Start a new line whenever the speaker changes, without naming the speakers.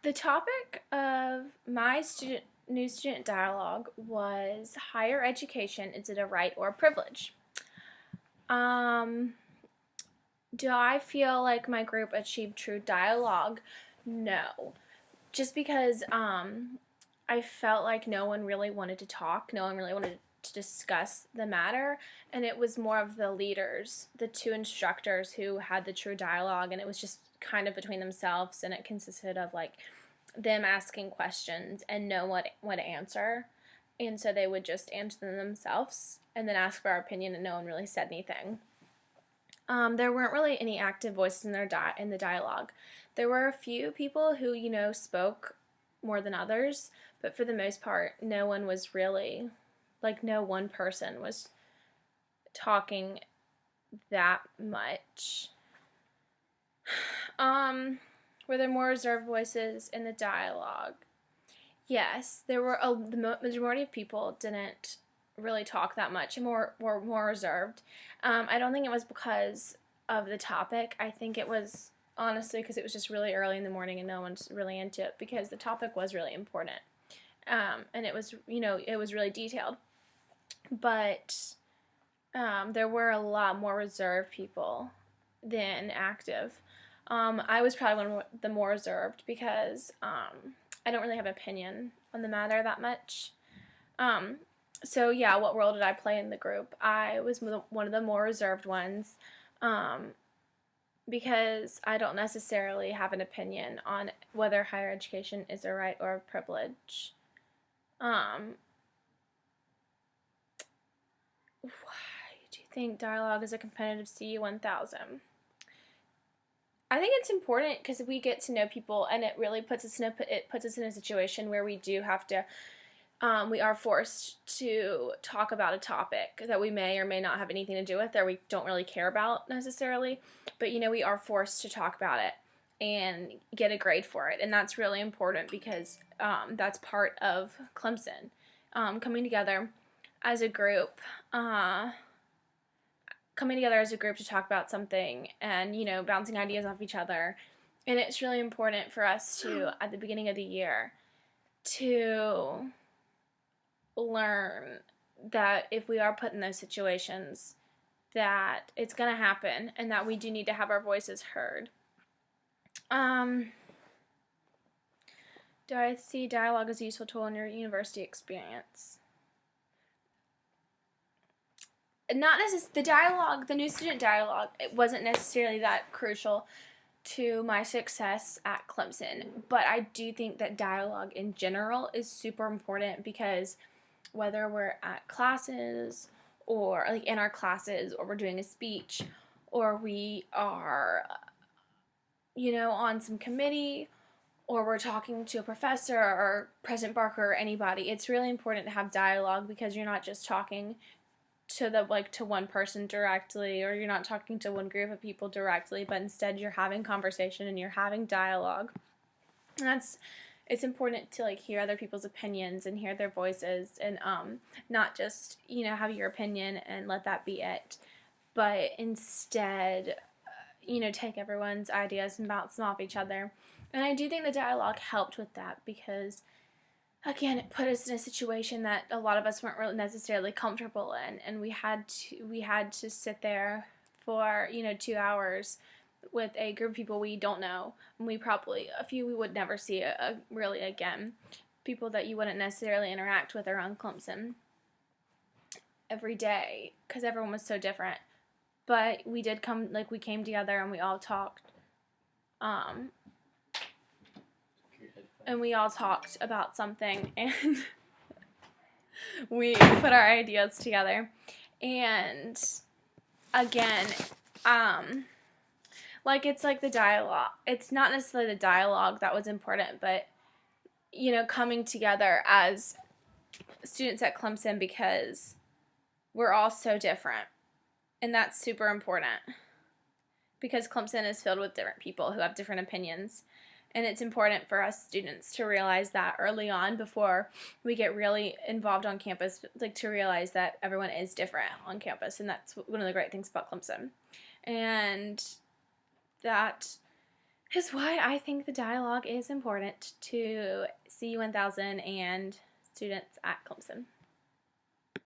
The topic of my new student dialogue was higher education, is it a right or a privilege? Um, do I feel like my group achieved true dialogue? No. Just because I felt like no one really wanted to talk, no one really wanted to discuss the matter, and it was more of the leaders, the two instructors who had the true dialogue, and it was just kind of between themselves, and it consisted of like them asking questions and know what to answer. And so they would just answer them themselves and then ask for our opinion, and no one really said anything. There weren't really any active voices in in the dialogue. There were a few people who spoke more than others, but for the most part, no one was really no one person was talking that much. Were there more reserved voices in the dialogue? Yes, there were. The majority of people didn't really talk that much and were more reserved. I don't think it was because of the topic. I think it was honestly because it was just really early in the morning and no one's really into it because the topic was really important. And it was, it was really detailed. But there were a lot more reserved people than active. I was probably one of the more reserved because I don't really have an opinion on the matter that much. So yeah, what role did I play in the group? I was one of the more reserved ones because I don't necessarily have an opinion on whether higher education is a right or a privilege. Why do you think dialogue is a competitive CU1000? I think it's important because we get to know people, and it really puts us in a situation where we do have to. We are forced to talk about a topic that we may or may not have anything to do with, or we don't really care about necessarily. But we are forced to talk about it and get a grade for it, and that's really important because that's part of Clemson coming together as a group. Coming together as a group to talk about something and bouncing ideas off each other, and it's really important for us to at the beginning of the year to learn that if we are put in those situations that it's going to happen and that we do need to have our voices heard. Do I see dialogue as a useful tool in your university experience? Not necessarily the dialogue, the new student dialogue, it wasn't necessarily that crucial to my success at Clemson, but I do think that dialogue in general is super important because whether we're at classes or like in our classes or we're doing a speech or we are on some committee or we're talking to a professor or President Barker or anybody, it's really important to have dialogue because you're not just talking to one person directly, or you're not talking to one group of people directly, but instead you're having conversation and you're having dialogue. And it's important to hear other people's opinions and hear their voices and not just have your opinion and let that be it, but instead take everyone's ideas and bounce them off each other. And I do think the dialogue helped with that because again, it put us in a situation that a lot of us weren't really necessarily comfortable in, and we had to sit there for 2 hours with a group of people we don't know, and a few we would never see really again, people that you wouldn't necessarily interact with around Clemson every day because everyone was so different. But we came together and we all talked. And we all talked about something, and we put our ideas together. And again, it's like the dialogue. It's not necessarily the dialogue that was important, but coming together as students at Clemson because we're all so different, and that's super important because Clemson is filled with different people who have different opinions. And it's important for us students to realize that early on before we get really involved on campus, to realize that everyone is different on campus. And that's one of the great things about Clemson. And that is why I think the dialogue is important to CU 1000 and students at Clemson.